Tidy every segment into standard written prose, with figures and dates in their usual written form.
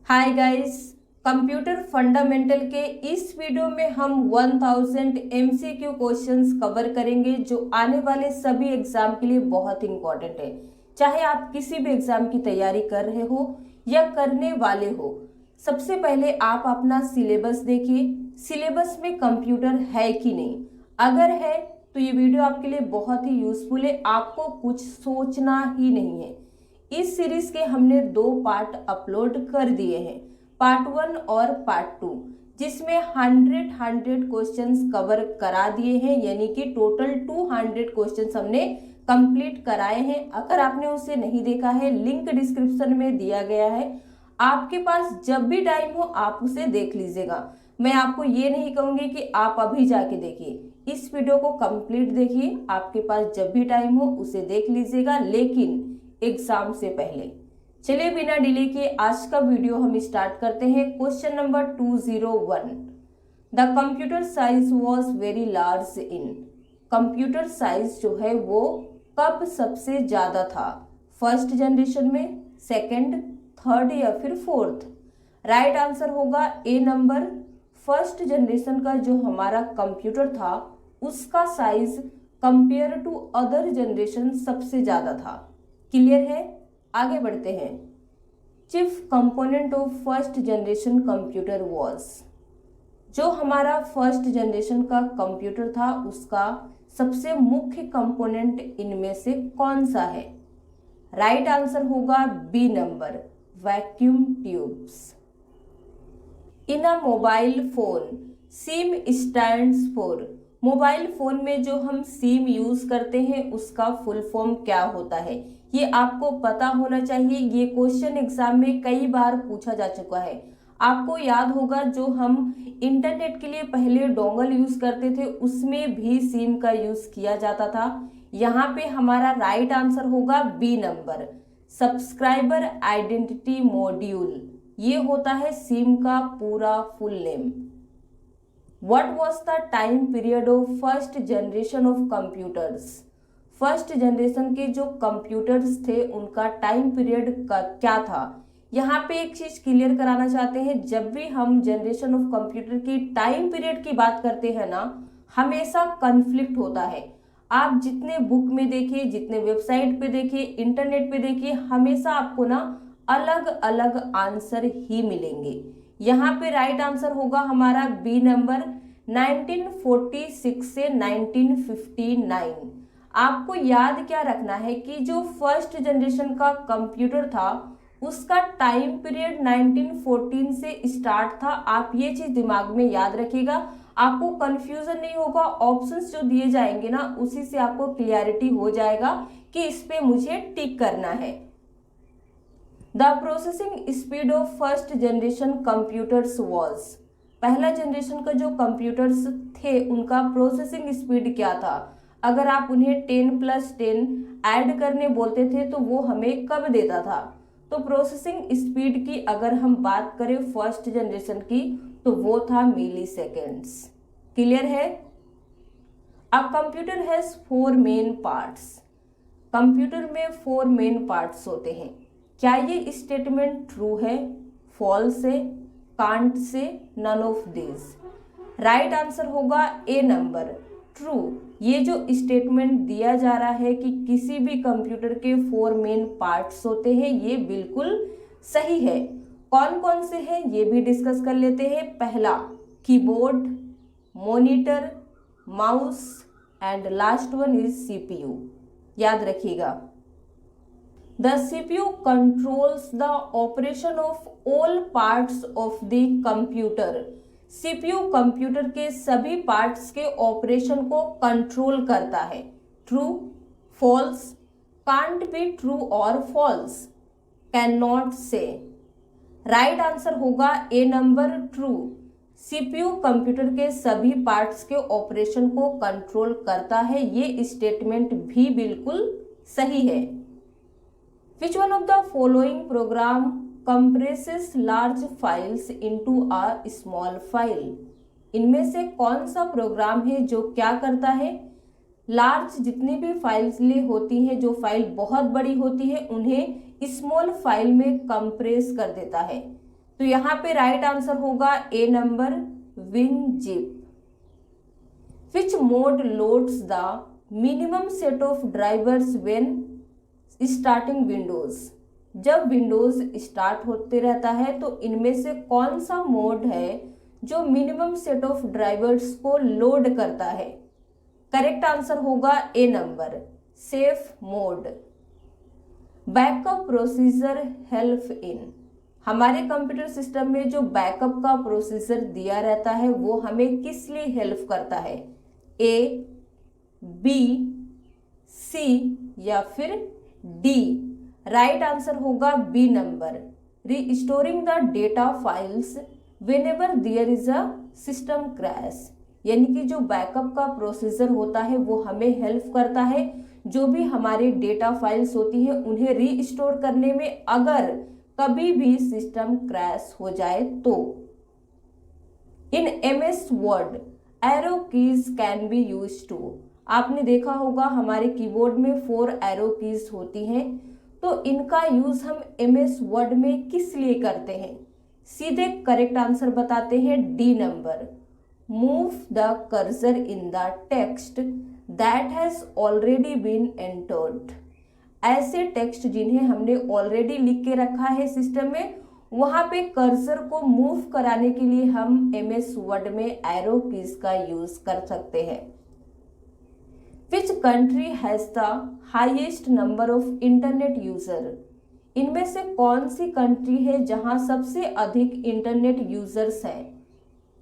Hi guys, computer fundamental के इस video में हम 1000 एमसीक्यू क्वेश्चंस कवर करेंगे जो आने वाले सभी एग्जाम के लिए बहुत इंपॉर्टेंट है। चाहे आप किसी भी एग्जाम की तैयारी कर रहे हो या करने वाले हो। सबसे पहले आप अपना सिलेबस देखिए, सिलेबस में कंप्यूटर है कि नहीं। अगर है तो ये वीडियो आपके लिए बहुत ही यूजफुल है, आपको कुछ सोचना ही नहीं है। इस सीरीज के हमने 2 पार्ट अपलोड कर दिए हैं, पार्ट 1 और पार्ट 2, जिसमें 100 क्वेश्चंस कवर करा दिए हैं, यानी कि टोटल 200 क्वेश्चंस हमने कंप्लीट कराए हैं। अगर आपने उसे नहीं देखा है, लिंक डिस्क्रिप्शन में दिया गया है, आपके पास जब भी टाइम हो आप उसे देख लीजिएगा। मैं आपको ये नहीं कहूंगी कि आप अभी जाके देखिए, इस वीडियो को कंप्लीट देखिए, आपके पास जब भी टाइम हो उसे देख लीजिएगा, लेकिन एग्जाम से पहले। चलिए बिना डिले के आज का वीडियो हम स्टार्ट करते हैं। Question number 201, the computer size was very large in. Computer size जो है वो कब सबसे ज्यादा था? फर्स्ट जनरेशन में, सेकंड, थर्ड या फिर फोर्थ? राइट आंसर होगा ए नंबर। फर्स्ट जनरेशन का जो हमारा कंप्यूटर था उसका size compare to other generation सबसे ज्यादा था। क्लियर है? आगे बढ़ते हैं। Chief component of first generation computer was. जो हमारा फर्स्ट जनरेशन का कंप्यूटर था उसका सबसे मुख्य कंपोनेंट इनमें से कौन सा है? राइट आंसर होगा B number, vacuum tubes. In a mobile phone SIM stands for. Mobile phone में जो हम सिम यूज करते हैं उसका फुल फॉर्म क्या होता है? ये आपको पता होना चाहिए। ये क्वेश्चन एग्जाम में कई बार पूछा जा चुका है। आपको याद होगा जो हम इंटरनेट के लिए पहले डोंगल यूज करते थे उसमें भी सिम का यूज किया जाता था। यहाँ पे हमारा राइट आंसर होगा B number, subscriber identity module. ये होता है सिम का पूरा full name. What was the time period of first generation of computers? First generation के जो कंप्यूटर्स थे उनका टाइम पीरियड का क्या था? यहाँ पे एक चीज क्लियर कराना चाहते हैं, जब भी हम जनरेशन ऑफ कंप्यूटर की टाइम पीरियड की बात करते हैं ना, हमेशा कन्फ्लिक्ट होता है। आप जितने बुक में देखिए, जितने वेबसाइट पे देखिए, इंटरनेट पे देखिए, हमेशा आपको ना अलग अलग आंसर ही मिलेंगे। यहाँ पे राइट आंसर होगा हमारा बी नंबर, 1946 से 1959। आपको याद क्या रखना है कि जो फर्स्ट जनरेशन का कंप्यूटर था उसका टाइम पीरियड 1914 से स्टार्ट था। आप ये चीज दिमाग में याद रखिएगा, आपको कंफ्यूजन नहीं होगा। ऑप्शंस जो दिए जाएंगे ना उसी से आपको क्लियरिटी हो जाएगा कि इस पे मुझे टिक करना है। The processing speed of first generation computers was. पहला जनरेशन का जो कंप्यूटर्स थे उनका प्रोसेसिंग स्पीड क्या था? अगर आप उन्हें 10+10 ऐड करने बोलते थे तो वो हमें कब देता था? तो प्रोसेसिंग स्पीड की अगर हम बात करें फर्स्ट जनरेशन की तो वो था मिली सेकेंड्स। क्लियर है? A computer has 4 main parts. Computer में 4 मेन पार्ट्स होते हैं। क्या ये स्टेटमेंट ट्रू है, फॉल्स है, can't say, none of this? Right answer होगा ए नंबर, ट्रू। ये जो स्टेटमेंट दिया जा रहा है कि किसी भी कंप्यूटर के 4 मेन पार्ट्स होते हैं, ये बिल्कुल सही है। कौन कौन से हैं ये भी डिस्कस कर लेते हैं। पहला keyboard, monitor, mouse and last one is CPU. याद रखिएगा। The CPU controls the operation of all parts of the computer. CPU computer के सभी पार्ट्स के ऑपरेशन को कंट्रोल करता है। True, false, can't be true और false, can not say. Right answer होगा A number, true. CPU computer के सभी पार्ट्स के ऑपरेशन को कंट्रोल करता है। ये स्टेटमेंट भी बिल्कुल सही है। Which one of the following program compresses large files into a small file? इनमें से कौन सा प्रोग्राम है जो क्या करता है? लार्ज जितनी भी फाइल्स होती हैं, जो फाइल बहुत बड़ी होती है, उन्हें स्मॉल फाइल में कंप्रेस कर देता है। तो यहाँ पे राइट आंसर होगा ए नंबर, विंग जीप। Which mode loads the minimum set of drivers when starting Windows. जब विंडोज स्टार्ट होते रहता है तो इनमें से कौन सा मोड है जो मिनिमम सेट ऑफ ड्राइवर्स को लोड करता है? करेक्ट आंसर होगा A number, safe mode. Backup procedure help in. हमारे कंप्यूटर सिस्टम में जो बैकअप का प्रोसीजर दिया रहता है वो हमें किस लिए हेल्प करता है? ए, बी, सी या फिर डी? राइट आंसर होगा B number, restoring the data files whenever there is a system crash. यानी कि जो बैकअप का प्रोसीजर होता है वो हमें हेल्प करता है जो भी हमारी डेटा फाइल्स होती है उन्हें रीस्टोर करने में, अगर कभी भी सिस्टम क्रैश हो जाए तो। In MS word arrow keys can be use to. आपने देखा होगा हमारे कीबोर्ड में 4 एरो कीज होती हैं, तो इनका यूज हम MS वर्ड में किस लिए करते हैं? सीधे करेक्ट आंसर बताते हैं D number, move the cursor in the text that has already been entered. ऐसे टेक्स्ट जिन्हें हमने ऑलरेडी लिख के रखा है सिस्टम में, वहां पे कर्सर को मूव कराने के लिए हम MS वर्ड में एरो कीज का यूज कर सकते हैं। Which country has the highest number of internet user. इनमें से कौन सी कंट्री है जहां सबसे अधिक इंटरनेट यूजर्स हैं?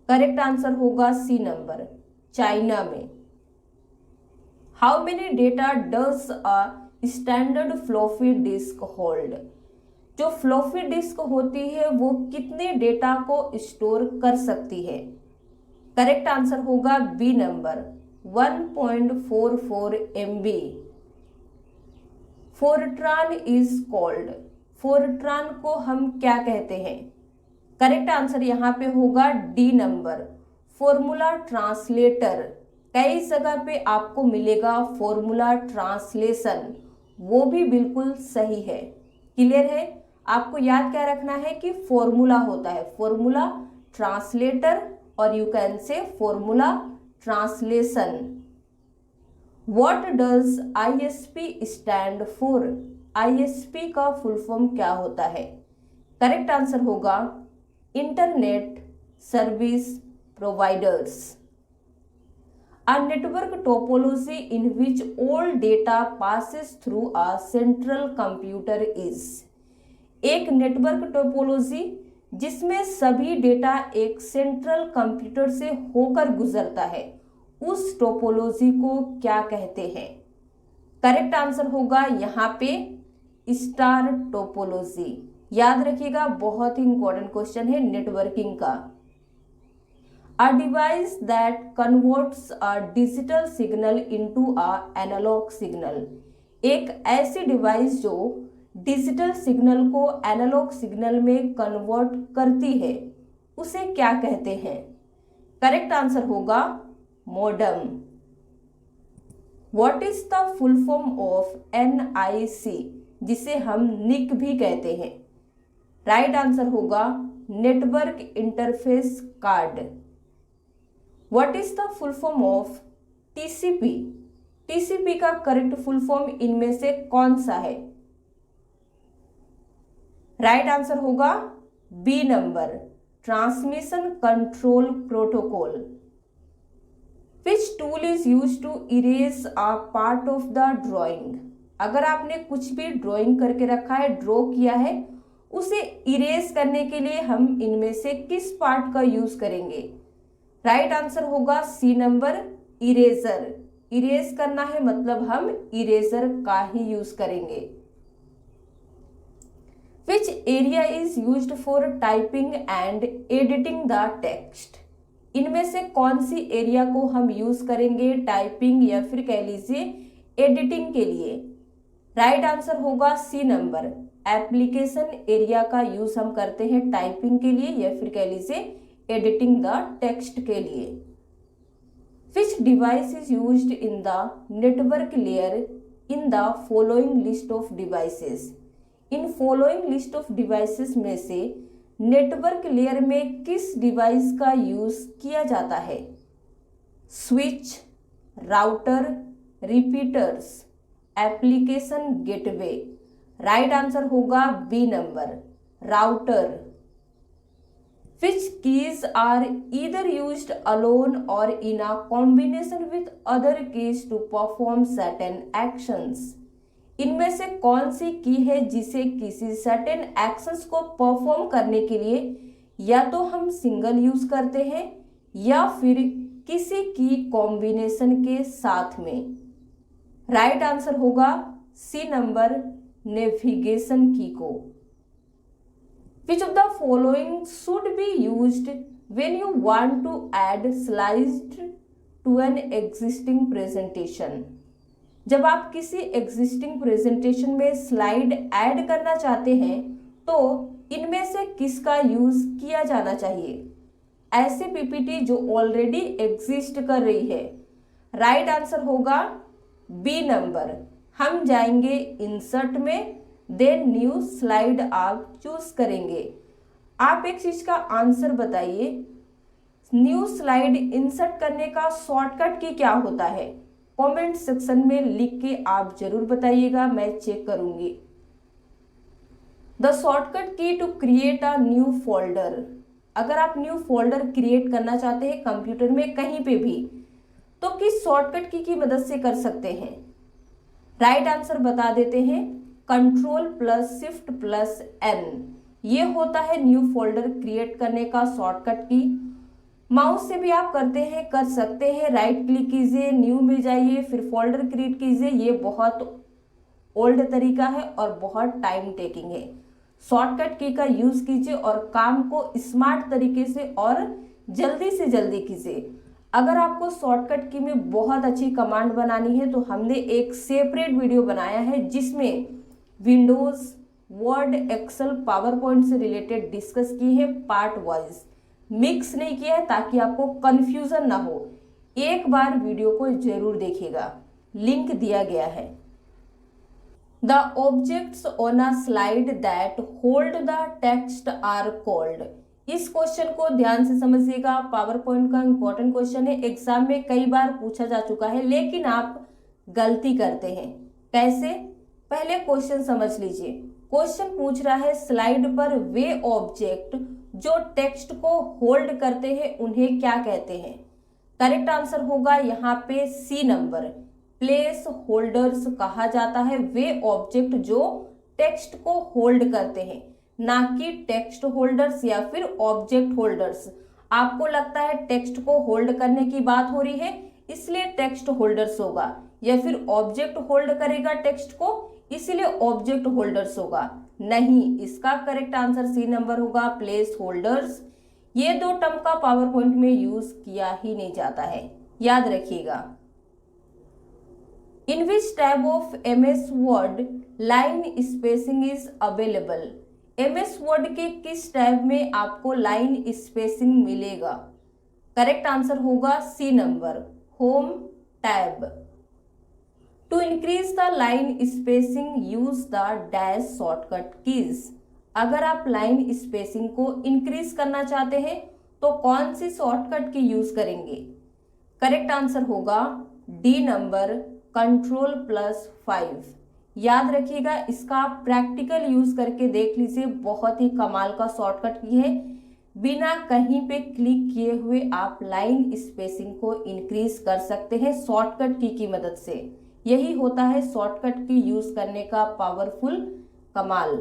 करेक्ट आंसर होगा सी नंबर, चाइना में। How many data does a standard floppy disk hold. जो फ्लॉपी डिस्क होती है वो कितने डेटा को स्टोर कर सकती है? करेक्ट आंसर होगा B number, 1.44 MB। Fortran is called. Fortran को हम क्या कहते हैं? करेक्ट आंसर यहाँ पे होगा डी नंबर, फॉर्मूला ट्रांसलेटर। कई जगह पे आपको मिलेगा फॉर्मूला ट्रांसलेशन, वो भी बिल्कुल सही है। क्लियर है? आपको याद क्या रखना है कि फॉर्मूला होता है, फॉर्मूला ट्रांसलेटर और you can say formula translation. What does ISP stand for. ISP का फुल फॉर्म क्या होता है? करेक्ट आंसर होगा internet service providers. A network topology in which all data passes through a central computer is। एक network topology जिसमें सभी data एक central computer से होकर गुजरता है, उस टोपोलॉजी को क्या कहते हैं? करेक्ट आंसर होगा यहाँ पे स्टार टोपोलॉजी। याद रखिएगा, बहुत ही इंपॉर्टेंट क्वेश्चन है नेटवर्किंग का। A device that converts a digital signal into a analog signal। एक ऐसी डिवाइस जो डिजिटल सिग्नल को एनालॉग सिग्नल में कन्वर्ट करती है, उसे क्या कहते हैं? करेक्ट आंसर होगा modem. What is the full form of NIC, जिसे हम निक भी कहते हैं? राइट आंसर होगा network interface card. What is the full form of TCP। TCP का करेक्ट फुल फॉर्म इनमें से कौन सा है? राइट आंसर होगा B number, transmission control protocol. Which tool is use to erase a part of the drawing. अगर आपने कुछ भी ड्राइंग करके रखा है, ड्रॉ किया है, उसे इरेज करने के लिए हम इनमें से किस पार्ट का यूज करेंगे? राइट आंसर होगा सी नंबर, इरेजर। इरेज करना है मतलब हम इरेजर का ही यूज करेंगे। Which area is used for typing and editing the text. इनमें से कौन सी एरिया को हम यूज करेंगे टाइपिंग या फिर कह लीजिए एडिटिंग के लिए? राइट आंसर होगा सी नंबर, एप्लीकेशन एरिया का यूज हम करते हैं टाइपिंग के लिए या फिर कह लीजिए एडिटिंग द टेक्स्ट के लिए। विच device is used in the network layer in the following list of devices. In following list of devices में से नेटवर्क लेयर में किस डिवाइस का यूज किया जाता है? Switch, router, repeaters, application gateway. Right answer होगा B number, router. Which keys are either used alone or in a combination with other keys to perform certain actions? इनमें से कौन सी की है जिसे किसी सर्टेन एक्शंस को परफॉर्म करने के लिए या तो हम सिंगल यूज करते हैं या फिर किसी की कॉम्बिनेशन के साथ में? राइट आंसर होगा सी नंबर, नेविगेशन की को। Which of the following should be used when you want to add slides to an existing presentation? जब आप किसी existing presentation में स्लाइड ऐड करना चाहते हैं तो इनमें से किसका यूज किया जाना चाहिए? ऐसे पीपीटी जो ऑलरेडी एग्जिस्ट कर रही है। राइट आंसर होगा बी नंबर। हम जाएंगे इंसर्ट में, देन न्यू स्लाइड आप चूज करेंगे। आप एक चीज का आंसर बताइए, न्यू स्लाइड इंसर्ट करने का शॉर्टकट की क्या होता है? कमेंट सेक्शन में लिख के आप जरूर बताइएगा, मैं चेक करूंगी। The shortcut key to create a new folder. अगर आप न्यू फोल्डर क्रिएट करना चाहते हैं कंप्यूटर में कहीं पे भी, तो किस शॉर्टकट की मदद से कर सकते हैं? राइट आंसर बता देते हैं, Ctrl+Shift+N। ये होता है न्यू फोल्डर क्रिएट करने का शॉर्टकट की। माउस से भी आप करते हैं, कर सकते हैं। राइट क्लिक कीजिए, न्यू में जाइए, फिर फोल्डर क्रिएट कीजिए। ये बहुत ओल्ड तरीका है और बहुत टाइम टेकिंग है। शॉर्टकट की का यूज कीजिए और काम को स्मार्ट तरीके से और जल्दी से जल्दी कीजिए। अगर आपको शॉर्टकट की में बहुत अच्छी कमांड बनानी है तो हमने एक सेपरेट वीडियो बनाया है जिसमें Windows, Word, Excel, PowerPoint से रिलेटेड डिस्कस किए हैं, पार्ट वाइज मिक्स नहीं किया है ताकि आपको कंफ्यूजन ना हो। एक बार वीडियो को जरूर देखिएगा, लिंक दिया गया है। The objects on a slide that hold the text are called. इस क्वेश्चन को ध्यान से समझिएगा, पावर पॉइंट का इंपॉर्टेंट क्वेश्चन है, एग्जाम में कई बार पूछा जा चुका है, लेकिन आप गलती करते हैं। कैसे? पहले क्वेश्चन समझ लीजिए। क्वेश्चन पूछ रहा है स्लाइड पर वे ऑब्जेक्ट जो टेक्स्ट को होल्ड करते हैं उन्हें क्या कहते हैं? करेक्ट आंसर होगा यहाँ पे सी नंबर, प्लेस होल्डर्स कहा जाता है वे ऑब्जेक्ट जो टेक्स्ट को होल्ड करते हैं, ना कि टेक्स्ट होल्डर्स या फिर ऑब्जेक्ट होल्डर्स। आपको लगता है टेक्स्ट को होल्ड करने की बात हो रही है इसलिए टेक्स्ट होल्डर्स होगा, या फिर ऑब्जेक्ट होल्ड करेगा टेक्स्ट को इसलिए ऑब्जेक्ट होल्डर्स होगा। नहीं, इसका करेक्ट आंसर सी नंबर होगा, प्लेस होल्डर्स। ये दो टर्म का पावर पॉइंट में यूज किया ही नहीं जाता है, याद रखिएगा। In which type of MS word line spacing is available? MS word के किस टैब में आपको लाइन स्पेसिंग मिलेगा? करेक्ट आंसर होगा C number, home tab. To increase the line spacing use the dash shortcut keys. अगर आप line spacing को increase करना चाहते हैं तो कौन सी शॉर्टकट की यूज करेंगे? करेक्ट आंसर होगा डी नंबर, Ctrl+5। याद रखिएगा, इसका आप प्रैक्टिकल यूज करके देख लीजिए, बहुत ही कमाल का शॉर्टकट की है। बिना कहीं पे क्लिक किए हुए आप लाइन स्पेसिंग को इंक्रीज कर सकते हैं शॉर्टकट की मदद से। यही होता है शॉर्टकट की यूज करने का पावरफुल कमाल।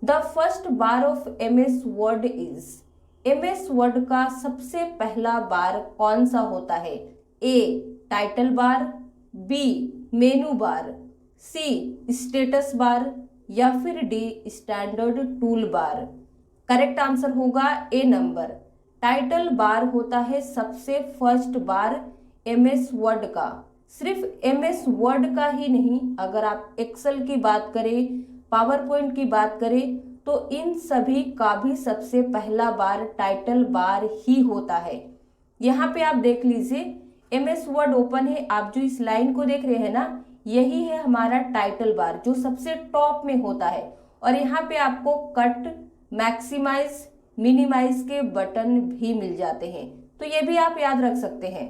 The first bar of MS word is. MS word का सबसे पहला बार कौन सा होता है? A title bar, B menu bar, C status bar या फिर D standard tool bar. Correct answer होगा ए नंबर, टाइटल बार होता है सबसे फर्स्ट बार MS वर्ड का। सिर्फ MS वर्ड का ही नहीं, अगर आप एक्सेल की बात करें, पावर पॉइंट की बात करें तो इन सभी का भी सबसे पहला बार टाइटल बार ही होता है। यहाँ पे आप देख लीजिए, MS वर्ड ओपन है, आप जो इस लाइन को देख रहे हैं ना, यही है हमारा टाइटल बार जो सबसे टॉप में होता है। और यहाँ पे आपको कट, मैक्सिमाइज, मिनिमाइज के बटन भी मिल जाते हैं, तो ये भी आप याद रख सकते हैं।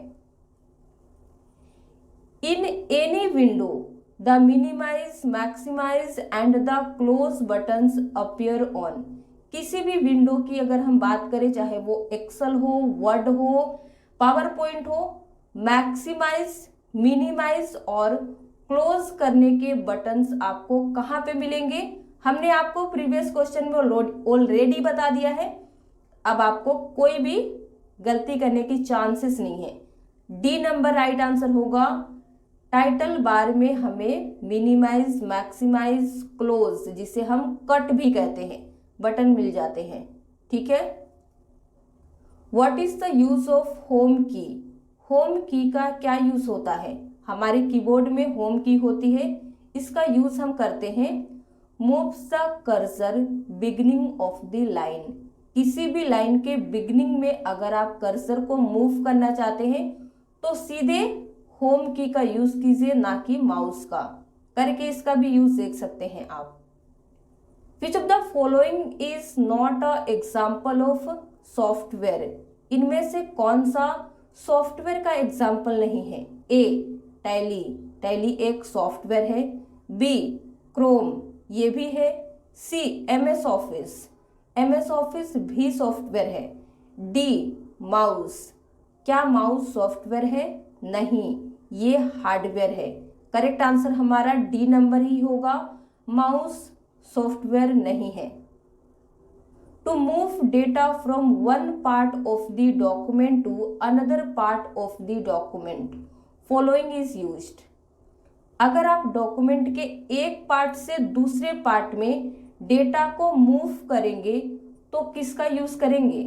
In any window the minimize, maximize and the close buttons appear on. किसी भी विंडो की अगर हम बात करें, चाहे वो एक्सेल हो, वर्ड हो, पावर पॉइंट हो, मैक्सिमाइज, मिनिमाइज और क्लोज करने के बटन्स आपको कहाँ पे मिलेंगे? हमने आपको प्रीवियस क्वेश्चन में ऑलरेडी बता दिया है। अब आपको कोई भी गलती करने की चांसेस नहीं है। डी नंबर राइट आंसर होगा। टाइटल बार में हमें मिनिमाइज, मैक्सिमाइज, क्लोज, जिसे हम कट भी कहते हैं, बटन मिल जाते हैं। ठीक है। What is the use of home की? होम की का क्या यूज होता है? हमारे कीबोर्ड में होम की होती है, इसका यूज हम करते हैं moves the cursor beginning of the line. किसी भी लाइन के बिगिनिंग में अगर आप कर्सर को मूव करना चाहते हैं तो सीधे होम की का यूज कीजिए, ना कि माउस का। करके इसका भी यूज देख सकते हैं आप। Which of the following is not a example of software? इनमें से कौन सा सॉफ्टवेयर का एग्जाम्पल नहीं है? ए टैली, टैली एक सॉफ्टवेयर है। बी क्रोम, ये भी है। C MS Office, MS Office भी सॉफ्टवेयर है। डी माउस, क्या माउस सॉफ्टवेयर है? नहीं, ये हार्डवेयर है। करेक्ट आंसर हमारा डी नंबर ही होगा, माउस सॉफ्टवेयर नहीं है। To move data from one part of the document to another part of the document following is used. अगर आप डॉक्यूमेंट के एक पार्ट से दूसरे पार्ट में डेटा को मूव करेंगे तो किसका यूज करेंगे?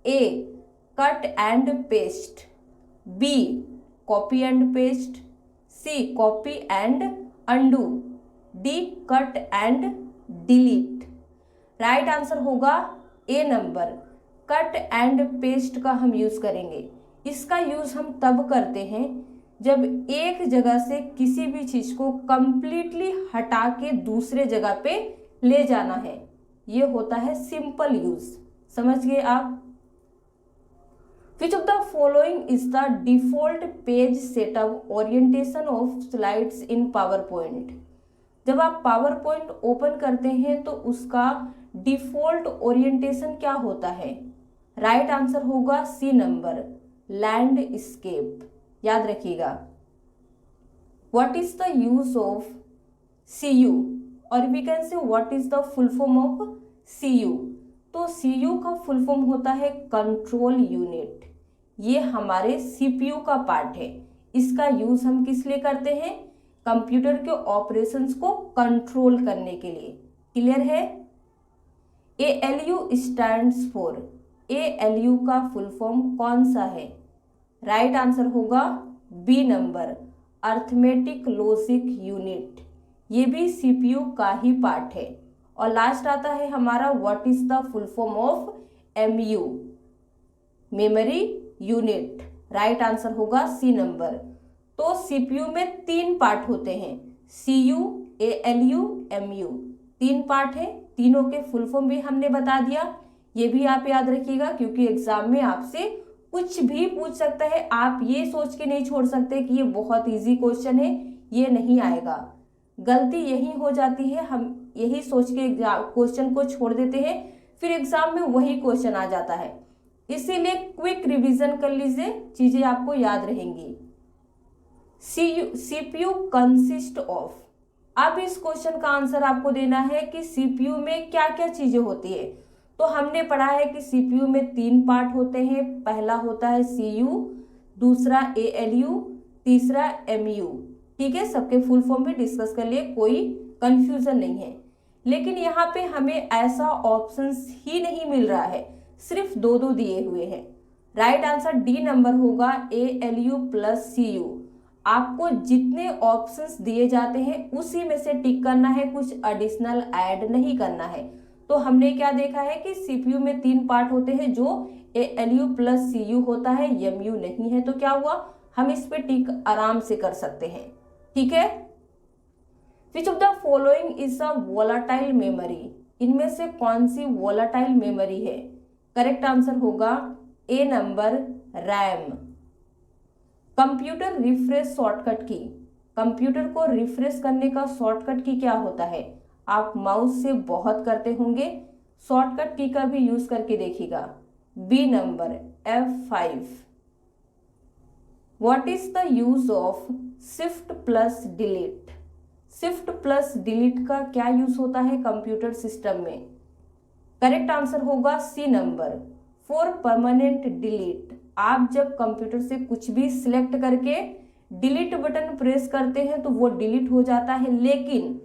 A cut and paste, B copy and paste, C copy and undo, D cut and delete. Right answer होगा A number, cut and paste का हम यूज करेंगे। इसका यूज हम तब करते हैं जब एक जगह से किसी भी चीज को कंप्लीटली हटा के दूसरे जगह पे ले जाना है। ये होता है सिंपल यूज। समझ गए आप? Which of the following is the default page setup orientation of slides in PowerPoint? जब आप PowerPoint ओपन करते हैं तो उसका डिफॉल्ट ओरिएंटेशन क्या होता है? राइट आंसर होगा सी नंबर, लैंडस्केप। याद रखिएगा। What is the use of CU? और we can say what is the full form of CU? तो CU का फुल फॉर्म होता है कंट्रोल यूनिट। ये हमारे CPU का पार्ट है। इसका यूज हम किस लिए करते हैं? कंप्यूटर के ऑपरेशंस को कंट्रोल करने के लिए। क्लियर है? ALU स्टैंड्स फॉर, ALU का फुल फॉर्म कौन सा है? राइट आंसर होगा B number, arithmetic logic unit. ये भी CPU का ही पार्ट है। और लास्ट आता है हमारा what is the full form of MU, memory unit. Right answer होगा सी नंबर। तो CPU में 3 पार्ट होते हैं, CU, ALU, MU, 3 पार्ट है। तीनों के फुल फॉर्म भी हमने बता दिया। ये भी आप याद रखिएगा क्योंकि एग्जाम में आपसे कुछ भी पूछ सकता है। आप ये सोच के नहीं छोड़ सकते कि ये बहुत इजी क्वेश्चन है, ये नहीं आएगा। गलती यही हो जाती है, हम यही सोच के क्वेश्चन को छोड़ देते हैं, फिर एग्जाम में वही क्वेश्चन आ जाता है। इसीलिए क्विक रिवीजन कर लीजिए, चीजें आपको याद रहेंगी। CPU consist of. अब इस क्वेश्चन का आंसर आपको देना है कि CPU में क्या क्या चीजें होती है। तो हमने पढ़ा है कि CPU में 3 पार्ट होते हैं। पहला होता है CU, दूसरा ALU, तीसरा MU। ठीक है, सबके फुल फॉर्म भी डिस्कस कर लिए, कोई कंफ्यूजन नहीं है। लेकिन यहाँ पे हमें ऐसा ऑप्शंस ही नहीं मिल रहा है, सिर्फ 2 दिए हुए हैं। राइट आंसर डी नंबर होगा, ALU प्लस CU। आपको जितने ऑप्शंस दिए जाते हैं उसी में से टिक करना है, कुछ एडिशनल ऐड नहीं करना है। तो हमने क्या देखा है कि CPU में 3 पार्ट होते हैं, जो ALU प्लस CU होता है, MU नहीं है। तो क्या हुआ, हम इस पे टिक आराम से कर सकते हैं। ठीक है। Which of the following is a volatile memory? इनमें से कौन सी वोलाटाइल मेमोरी है? करेक्ट आंसर होगा A number RAM. Computer refresh shortcut की, कंप्यूटर को रिफ्रेश करने का शॉर्टकट की क्या होता है? आप माउस से बहुत करते होंगे, शॉर्टकट की का भी यूज करके देखिएगा। B number F5। What is the use of shift plus delete? Shift plus delete का क्या यूज होता है कंप्यूटर सिस्टम में? करेक्ट आंसर होगा C number for permanent delete. आप जब कंप्यूटर से कुछ भी सिलेक्ट करके डिलीट बटन प्रेस करते हैं तो वो डिलीट हो जाता है, लेकिन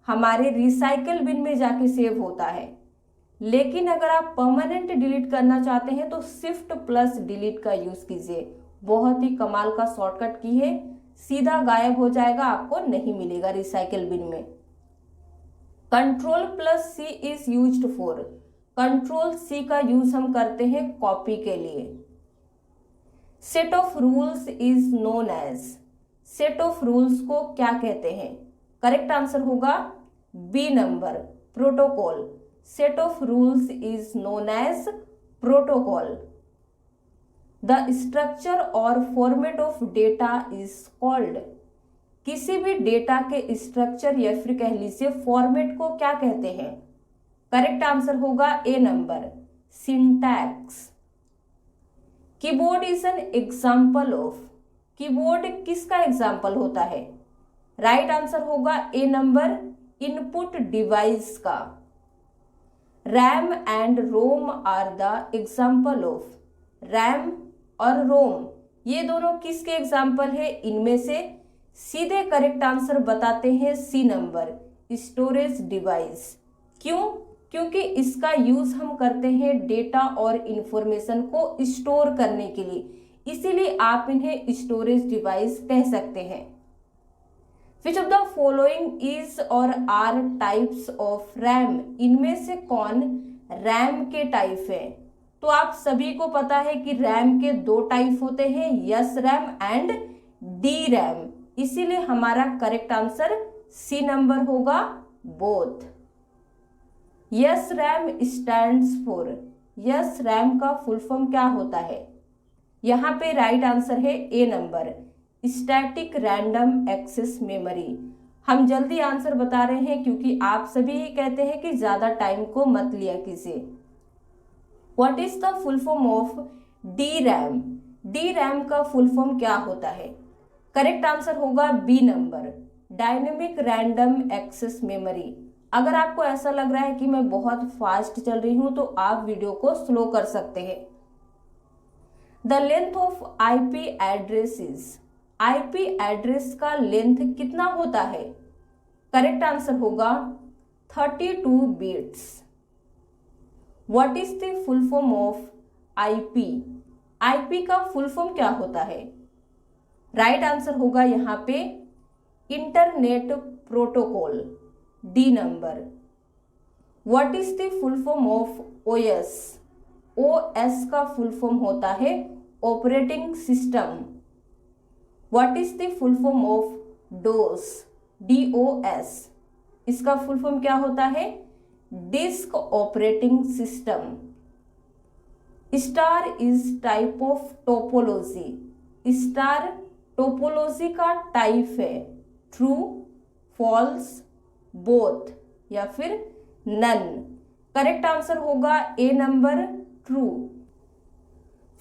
हमारे रिसाइकल बिन में जाके सेव होता है। लेकिन अगर आप परमानेंट डिलीट करना चाहते हैं तो शिफ्ट प्लस डिलीट का यूज कीजिए। बहुत ही कमाल का शॉर्टकट की है, सीधा गायब हो जाएगा, आपको नहीं मिलेगा रिसाइकल बिन में। Control plus C is used for, control C का यूज हम करते हैं कॉपी के लिए। Set of rules is known as, set of rules को क्या कहते हैं? करेक्ट आंसर होगा B number protocol. Set of rules is known as protocol. The structure और format of data is called, किसी भी डेटा के स्ट्रक्चर या फिर कह लीजिए फॉर्मेट को क्या कहते हैं? करेक्ट आंसर होगा A number syntax. Keyboard is an example of, keyboard किसका एग्जाम्पल होता है? राइट आंसर होगा ए नंबर इनपुट डिवाइस का। RAM and ROM are the example of, RAM और रोम ये दोनों किसके एग्जाम्पल है? इनमें से सीधे करेक्ट आंसर बताते हैं सी नंबर स्टोरेज डिवाइस। क्यों? क्योंकि इसका यूज हम करते हैं डेटा और इंफॉर्मेशन को स्टोर करने के लिए, इसीलिए आप इन्हें स्टोरेज डिवाइस कह सकते हैं। विच ऑफ द फॉलोइंग इज और आर टाइप्स ऑफ रैम, इनमें से कौन रैम के टाइप है? तो आप सभी को पता है कि रैम के दो टाइप होते हैं, S RAM and D RAM, इसीलिए हमारा करेक्ट आंसर सी नंबर होगा both. S RAM stands for, S RAM का फुल फॉर्म क्या होता है? यहाँ पे राइट आंसर है A number static random access memory. हम जल्दी आंसर बता रहे हैं क्योंकि आप सभी ही कहते हैं कि ज्यादा टाइम को मत लिया कीजिए। What is the full form of D RAM? D RAM का फुल फॉर्म क्या होता है? करेक्ट आंसर होगा B number dynamic random access memory. अगर आपको ऐसा लग रहा है कि मैं बहुत फास्ट चल रही हूं तो आप वीडियो को स्लो कर सकते हैं। The length of IP address is, IP address का लेंथ कितना होता है? करेक्ट आंसर होगा 32 bits. What is the full form of IP? IP का फुल फॉर्म क्या होता है? राइट आंसर होगा यहाँ पे internet protocol, D number. What is the full form of OS? OS का फुल फॉर्म होता है operating system. What is the full form of dose? DOS, इसका फुल फॉर्म क्या होता है? Disk operating system. Star is type of topology, star topology का type है true, false, both या फिर नन। करेक्ट आंसर होगा A number true.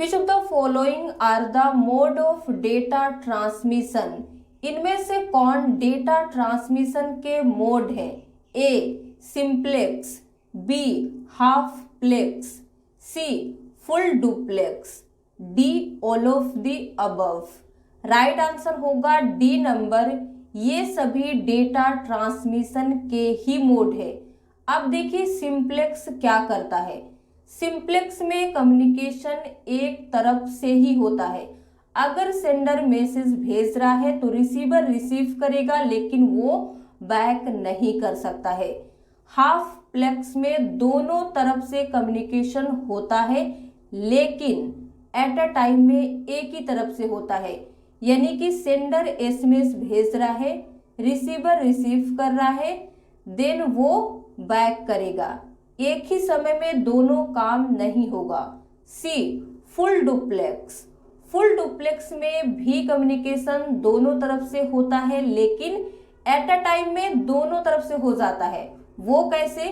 Which of the following are the mode of data transmission? इनमें से कौन डेटा ट्रांसमिशन के mode है? A simplex, B half plex, C full duplex, D all of the above. Right answer होगा D number, ये सभी data transmission के ही mode है। अब देखिए सिंप्लेक्स क्या करता है। सिंप्लेक्स में कम्युनिकेशन एक तरफ से ही होता है। अगर सेंडर मैसेज भेज रहा है तो रिसीवर रिसीव करेगा, लेकिन वो बैक नहीं कर सकता है। हाफ प्लेक्स में दोनों तरफ से कम्युनिकेशन होता है, लेकिन एट अ टाइम में एक ही तरफ से होता है, यानी कि सेंडर एसएमएस भेज रहा है, रिसीवर रिसीव कर रहा है, देन वो बैक करेगा। एक ही समय में दोनों काम नहीं होगा। सी फुल डुप्लेक्स। फुल डुप्लेक्स में भी कम्युनिकेशन दोनों तरफ से होता है, लेकिन एट अ टाइम में दोनों तरफ से हो जाता है। वो कैसे?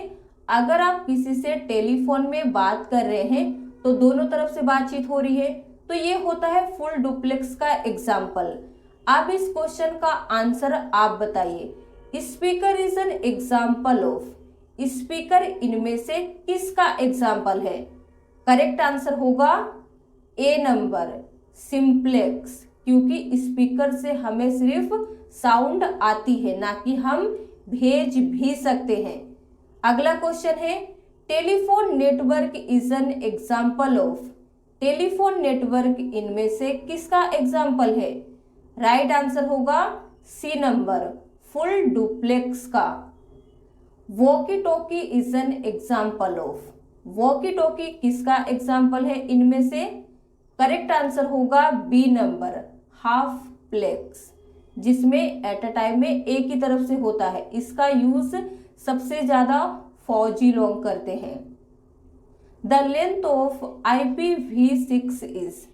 अगर आप किसी से टेलीफोन में बात कर रहे हैं तो दोनों तरफ से बातचीत हो रही है, तो ये होता है फुल डुप्लेक्स का एग्जाम्पल। अब इस क्वेश्चन का आंसर आप बताइए। Speaker is an example of. Speaker इनमें से किसका एग्जाम्पल है? करेक्ट आंसर होगा ए नंबर, सिंप्लेक्स, क्योंकि स्पीकर से हमें सिर्फ साउंड आती है, ना कि हम भेज भी सकते हैं। अगला क्वेश्चन है, telephone network is an example of. Telephone network इनमें से किसका एग्जाम्पल है? राइट आंसर होगा सी नंबर, फुल डुप्लेक्स का। Walkie talkie is an example of. Walkie talkie किसका एग्जाम्पल है इनमें से? करेक्ट आंसर होगा बी नंबर, हाफ प्लेक्स, जिसमें एट अ टाइम में एक ही तरफ से होता है। इसका यूज सबसे ज्यादा फौजी लोग करते हैं। The length of IPv6 is.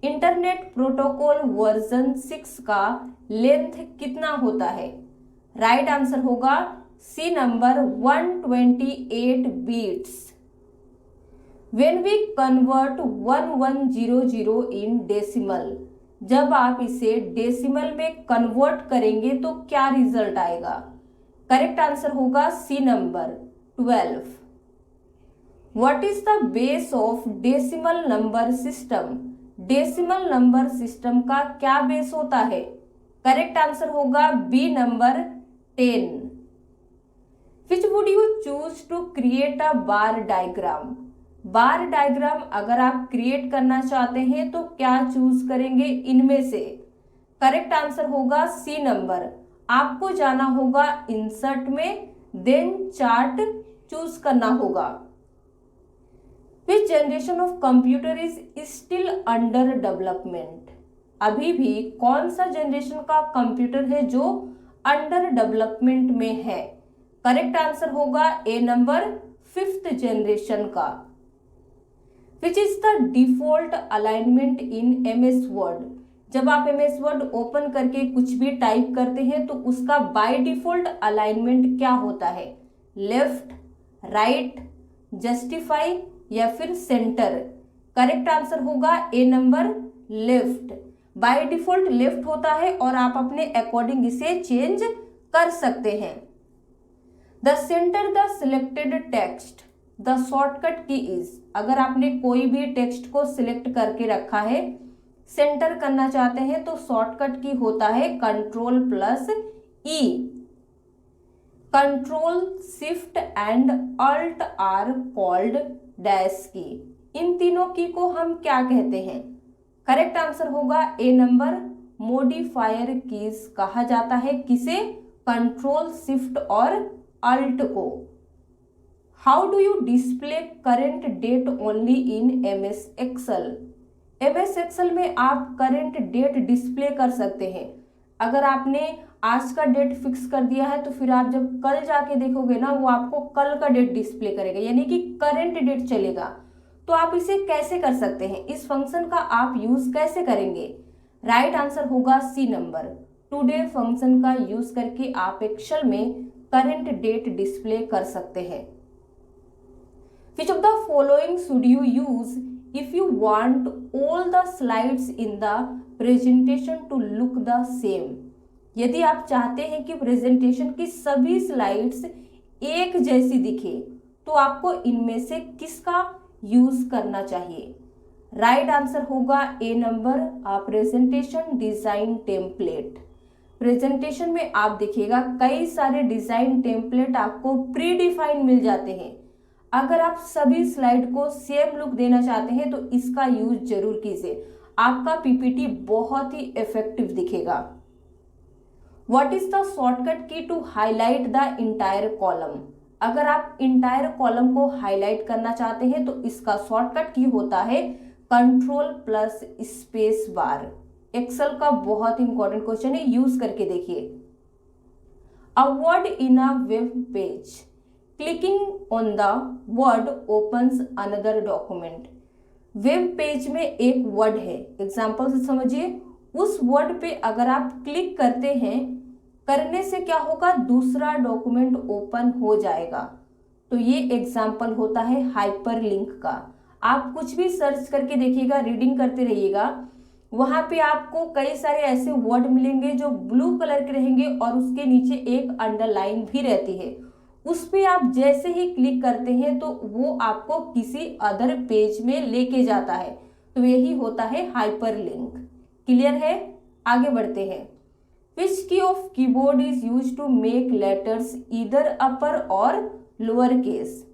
Internet protocol version 6 का लेंथ कितना होता है? राइट आंसर होगा C number, 128 bits. When we convert 1100 in decimal, जब आप इसे डेसिमल में कन्वर्ट करेंगे तो क्या रिजल्ट आएगा? करेक्ट आंसर होगा C number, 12। What is the base of decimal number system? Decimal number system का क्या बेस होता है? करेक्ट आंसर होगा B number, 10। Which would you choose to create a bar diagram? Bar diagram अगर आप create करना चाहते हैं तो क्या चूज करेंगे इनमें से? करेक्ट आंसर होगा सी नंबर, आपको जाना होगा इंसर्ट में, देन चार्ट चूज करना होगा। विच generation of computer is still under development? अभी भी कौन सा जनरेशन का कंप्यूटर है जो अंडर डेवलपमेंट में है? करेक्ट आंसर होगा ए नंबर, 5th जनरेशन का। Which is the default alignment in MS word? जब आप MS वर्ड ओपन करके कुछ भी टाइप करते हैं तो उसका बाय डिफॉल्ट अलाइनमेंट क्या होता है? लेफ्ट, राइट, जस्टिफाई या फिर सेंटर? करेक्ट आंसर होगा A number, left. By default left होता है और आप अपने अकॉर्डिंग इसे चेंज कर सकते हैं। The centre the selected text, the shortcut की इज। अगर आपने कोई भी टेक्स्ट को सिलेक्ट करके रखा है, सेंटर करना चाहते हैं तो शॉर्टकट की होता है Ctrl+E। Control, shift and alt are called dash key. इन तीनों की को हम क्या कहते हैं? करेक्ट आंसर होगा ए नंबर, मॉडिफायर कीज कहा जाता है। किसे? कंट्रोल, शिफ्ट और अल्ट को। How do you display current date only in MS Excel? MS Excel में आप करेंट डेट डिस्प्ले कर सकते हैं। अगर आपने आज का डेट फिक्स कर दिया है तो फिर आप जब कल जाके देखोगे ना, वो आपको कल का डेट डिस्प्ले करेगा, यानी कि करेंट डेट चलेगा। तो आप इसे कैसे कर सकते हैं? इस फंक्शन का आप यूज कैसे करेंगे? राइट आंसर होगा सी नंबर, टुडे फंक्शन का यूज करके आप एक्सेल में करेंट डेट डिस्प्ले कर सकते हैं। Which of the following should you use if you want all the slides in the presentation to look the same? यदि आप चाहते हैं कि प्रेजेंटेशन की सभी स्लाइड्स एक जैसी दिखे तो आपको इनमें से किसका यूज करना चाहिए? राइट आंसर होगा A number, presentation design template. Presentation में आप देखिएगा कई सारे डिजाइन टेम्पलेट आपको प्री डिफाइन मिल जाते हैं। अगर आप सभी स्लाइड को सेम लुक देना चाहते हैं तो इसका यूज जरूर कीजिए, आपका PPT बहुत ही इफेक्टिव दिखेगा। What is the shortcut key to highlight the entire column? अगर आप इंटायर कॉलम को हाईलाइट करना चाहते हैं तो इसका शॉर्टकट की होता है Ctrl+स्पेस बार। एक्सेल का बहुत इंपॉर्टेंट क्वेश्चन है, यूज करके देखिए। A word in a web page, clicking on the word opens another document. Web page में एक वर्ड है, एग्जाम्पल से समझिए। उस वर्ड पे अगर आप क्लिक करते हैं, करने से क्या होगा, दूसरा डॉक्यूमेंट ओपन हो जाएगा। तो ये एग्जाम्पल होता है हाइपरलिंक का। आप कुछ भी सर्च करके देखिएगा, रीडिंग करते रहिएगा, वहां पे आपको कई सारे ऐसे वर्ड मिलेंगे जो ब्लू कलर के रहेंगे और उसके नीचे एक अंडरलाइन भी रहती है। उस पे आप जैसे ही क्लिक करते हैं तो वो आपको किसी अदर पेज में लेके जाता है। तो यही होता है हाइपरलिंक। क्लियर है? आगे बढ़ते हैं। Which key of keyboard is used to make letters either upper और लोअर केस?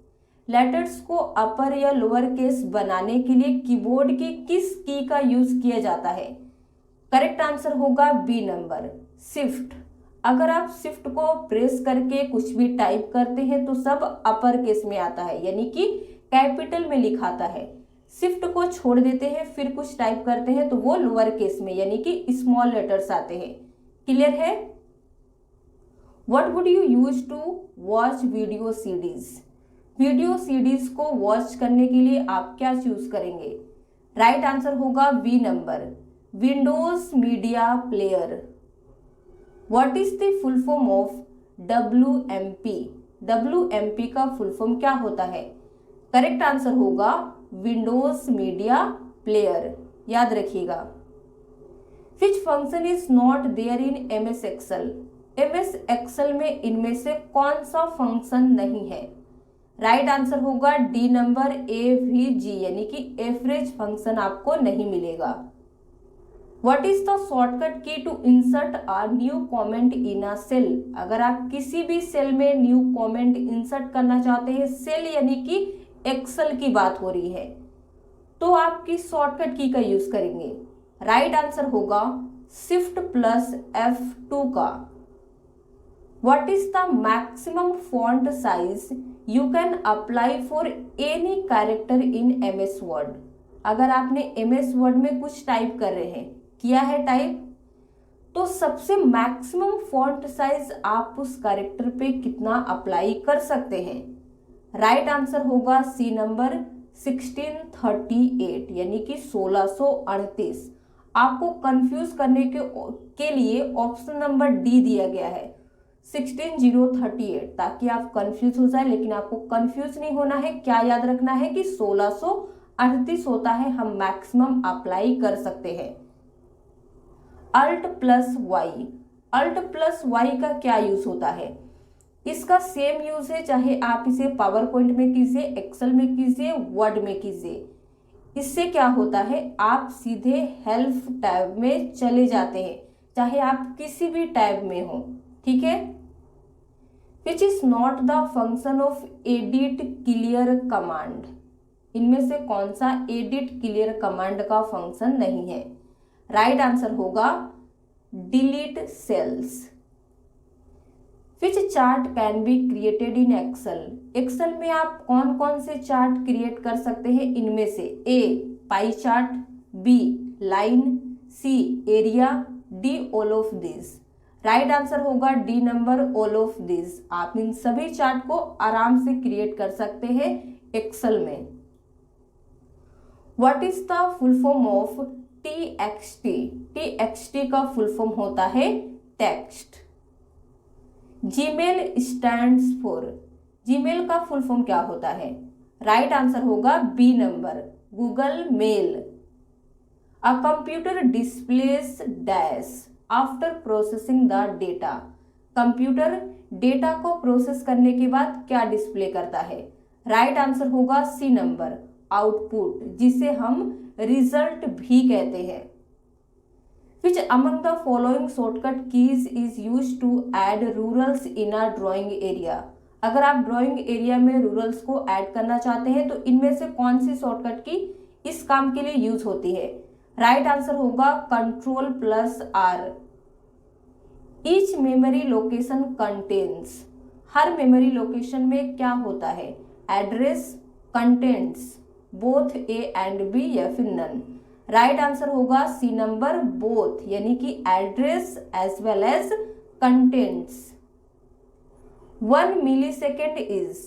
लेटर्स को अपर या लोअर केस बनाने के लिए कीबोर्ड की किस की का यूज किया जाता है? करेक्ट आंसर होगा बी नंबर, शिफ्ट। अगर आप शिफ्ट को प्रेस करके कुछ भी टाइप करते हैं तो सब अपर केस में आता है, यानी कि कैपिटल में लिखाता है। शिफ्ट को छोड़ देते हैं, फिर कुछ टाइप करते हैं तो वो लोअर केस में यानी कि स्मॉल लेटर्स आते हैं। क्लियर है? What would you use to watch video CDs? Video CDs को वॉच करने के लिए आप क्या चूज करेंगे? राइट आंसर होगा B number, Windows Media Player. What is the full form of WMP? WMP का फुल फॉर्म क्या होता है? करेक्ट आंसर होगा विंडोज मीडिया प्लेयर। याद रखिएगा। Which function is not there in MS Excel? MS Excel में इनमें से कौन सा फंक्शन नहीं है? राइट आंसर होगा डी नंबर, AVG, यानी कि एवरेज फंक्शन आपको नहीं मिलेगा। What is the shortcut key to insert a new comment in a cell? अगर आप किसी भी सेल में न्यू कमेंट इंसर्ट करना चाहते हैं, सेल यानी कि एक्सेल की बात हो रही है, तो आप किस शॉर्टकट की का यूज करेंगे? राइट आंसर होगा शिफ्ट प्लस F2 का। What is the maximum font size you can apply for any character in MS Word? अगर आपने MS Word में कुछ टाइप कर रहे हैं, किया है टाइप, तो सबसे मैक्सिमम फॉन्ट साइज आप उस कैरेक्टर पे कितना अप्लाई कर सकते हैं? राइट आंसर होगा सी नंबर 1638, यानी कि 1638। आपको कंफ्यूज करने के लिए ऑप्शन नंबर डी दिया गया है 16038, ताकि आप कंफ्यूज हो जाए, लेकिन आपको कंफ्यूज नहीं होना है। क्या याद रखना है कि 1638 होता है, हम मैक्सिमम अप्लाई कर सकते हैं। Alt plus Y, alt plus Y का क्या यूज होता है? इसका सेम यूज है, चाहे आप इसे पावर पॉइंट में कीजिए, एक्सेल में कीजिए, वर्ड में कीजिए। इससे क्या होता है, आप सीधे हेल्प टैब में चले जाते हैं, चाहे आप किसी भी टैब में हो। ठीक है। Which is not the function of edit clear command? इनमें से कौन सा एडिट क्लियर कमांड का फंक्शन नहीं है? राइट आंसर होगा delete cells. Which chart can be created in Excel? Excel में आप कौन कौन से चार्ट क्रिएट कर सकते हैं? इनमें से A pie chart, B line, C area, D all of this. Right answer होगा D number, all of this. आप इन सभी चार्ट को आराम से क्रिएट कर सकते हैं एक्सेल में। What is the full form of TXT? TXT का फुल फॉर्म होता है text. Gmail stands for, Gmail का फुल फॉर्म क्या होता है? राइट आंसर होगा B number, Google mail. A computer displays dash after processing the data? Computer data को process करने के बाद क्या डिस्प्ले करता है? राइट आंसर होगा सी नंबर, आउटपुट, जिसे हम रिजल्ट भी कहते हैं। Which among the following shortcut keys is used to add rurals in a drawing area? अगर आप ड्राइंग एरिया में रूरल्स को ऐड करना चाहते हैं तो इनमें से कौन सी शॉर्टकट की इस काम के लिए यूज होती है? राइट आंसर होगा control plus R। Each memory location contains, हर मेमोरी लोकेशन में क्या होता है? Address, contents, both A and B या फिर नन। राइट आंसर होगा सी नंबर, बोथ, यानी कि address as well as contents. 1 millisecond is,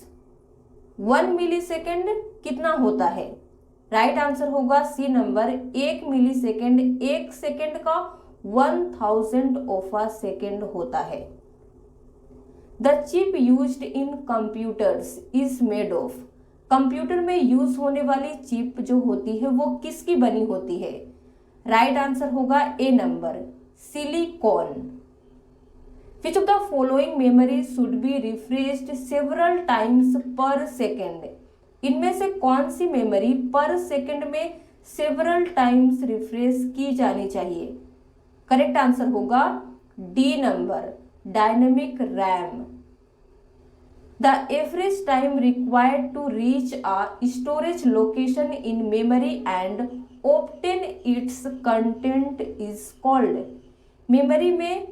1 millisecond कितना होता है? राइट आंसर होगा सी नंबर 1 मिलीसेकेंड 1 सेकेंड का 1000 ऑफ अ सेकेंड होता है। The chip used in computers is made of. Computer में यूज होने वाली चिप जो होती है वो किसकी बनी होती है? राइट आंसर होगा A number silicon. Which of the following memory should be refreshed several times per second? इनमें से कौन सी मेमोरी पर सेकेंड में सेवरल टाइम्स रिफ्रेश की जानी चाहिए? करेक्ट आंसर होगा D number dynamic RAM. The average time required to reach a storage location in memory and obtain its content is called. Memory में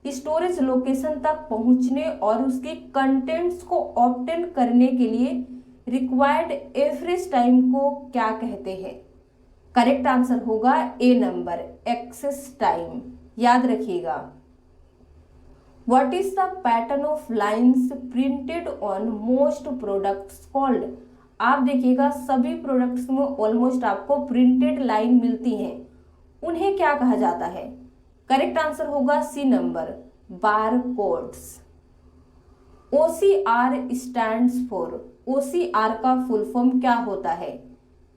स्टोरेज लोकेशन तक पहुंचने और उसके कंटेंट्स को ऑब्टेन करने के लिए रिक्वायर्ड एवरेज टाइम को क्या कहते हैं? करेक्ट आंसर होगा ए नंबर एक्सेस टाइम। याद रखिएगा। What is the pattern of lines printed on most products called? आप देखिएगा सभी प्रोडक्ट्स में ऑलमोस्ट आपको प्रिंटेड लाइन मिलती हैं, उन्हें क्या कहा जाता है? करेक्ट आंसर होगा C number bar codes. OCR stands for. OCR का फुल फॉर्म क्या होता है?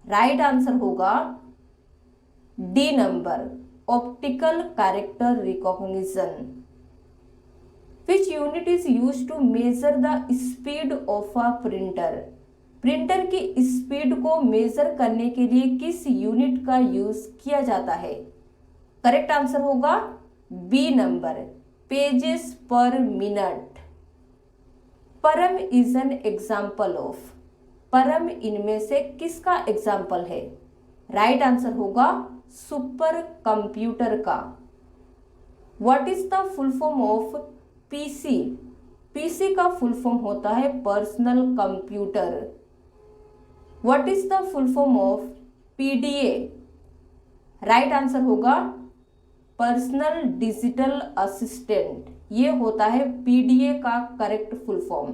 राइट आंसर होगा D number optical character recognition. Which unit is used to measure the speed of a printer? Printer की speed को measure करने के लिए किस यूनिट का यूज किया जाता है? करेक्ट आंसर होगा B number pages per minute. Param is an example of. Param इनमें से किसका एग्जाम्पल है? राइट आंसर होगा सुपर कंप्यूटर का। What is the full form of PC? PC का फुल फॉर्म होता है personal computer. What is the full form of PDA? Right answer होगा पर्सनल डिजिटल असिस्टेंट। ये होता है पीडीए का correct full form.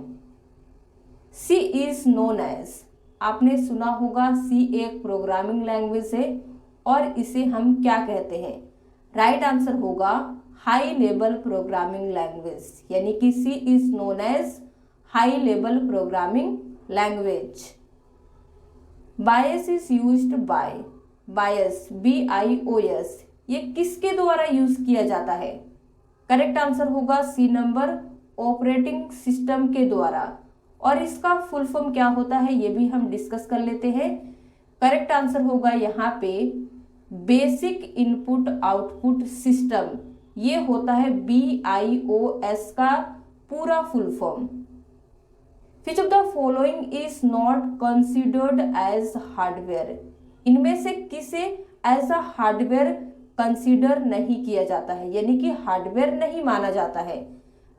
C is known as. आपने सुना होगा सी एक प्रोग्रामिंग लैंग्वेज है और इसे हम क्या कहते हैं? राइट आंसर होगा हाई लेवल प्रोग्रामिंग लैंग्वेज, यानी कि C is known as high level programming language. BIOS is used by. BIOS BIOS ये किसके द्वारा यूज किया जाता है? करेक्ट आंसर होगा सी नंबर ऑपरेटिंग सिस्टम के द्वारा। और इसका फुल फॉर्म क्या होता है ये भी हम डिस्कस कर लेते हैं। करेक्ट आंसर होगा यहाँ पे बेसिक इनपुट आउटपुट सिस्टम। ये होता है BIOS का पूरा full form. Which of the following is not considered as hardware? इनमें से किसे एज अ हार्डवेयर कंसीडर नहीं किया जाता है, यानी कि हार्डवेयर नहीं माना जाता है?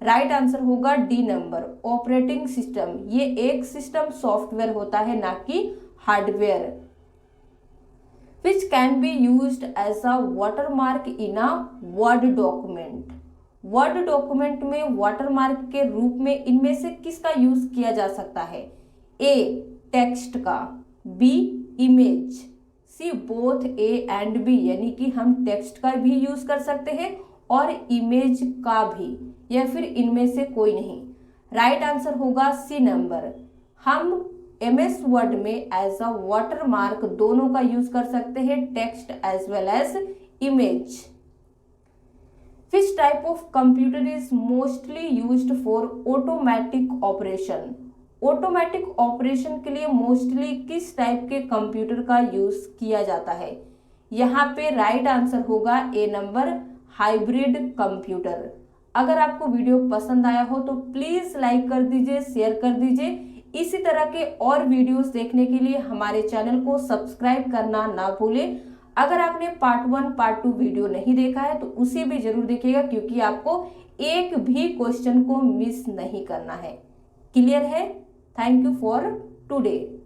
राइट आंसर होगा डी नंबर ऑपरेटिंग सिस्टम। ये एक सिस्टम सॉफ्टवेयर होता है, ना कि hardware. Which can be used as a watermark in a Word document? Word document में वाटरमार्क के रूप में इनमें से किसका यूज किया जा सकता है? ए टेक्स्ट का, B image, C both A and B, यानी कि हम टेक्स्ट का भी यूज कर सकते हैं और इमेज का भी, या फिर इनमें से कोई नहीं। राइट आंसर होगा सी नंबर। हम MS वर्ड में एज अ वाटरमार्क दोनों का यूज कर सकते हैं, text as well as image. Which type of computer is mostly used for automatic operation? Automatic operation के लिए मोस्टली किस टाइप के कंप्यूटर का यूज किया जाता है? यहाँ पे राइट आंसर होगा ए नंबर हाइब्रिड कंप्यूटर। अगर आपको वीडियो पसंद आया हो तो प्लीज लाइक कर दीजिए, शेयर कर दीजिए। इसी तरह के और वीडियोस देखने के लिए हमारे चैनल को सब्सक्राइब करना ना भूलें। अगर आपने पार्ट 1 पार्ट 2 वीडियो नहीं देखा है तो उसे भी जरूर देखिएगा, क्योंकि आपको एक भी क्वेश्चन को मिस नहीं करना है। क्लियर है? Thank you for today.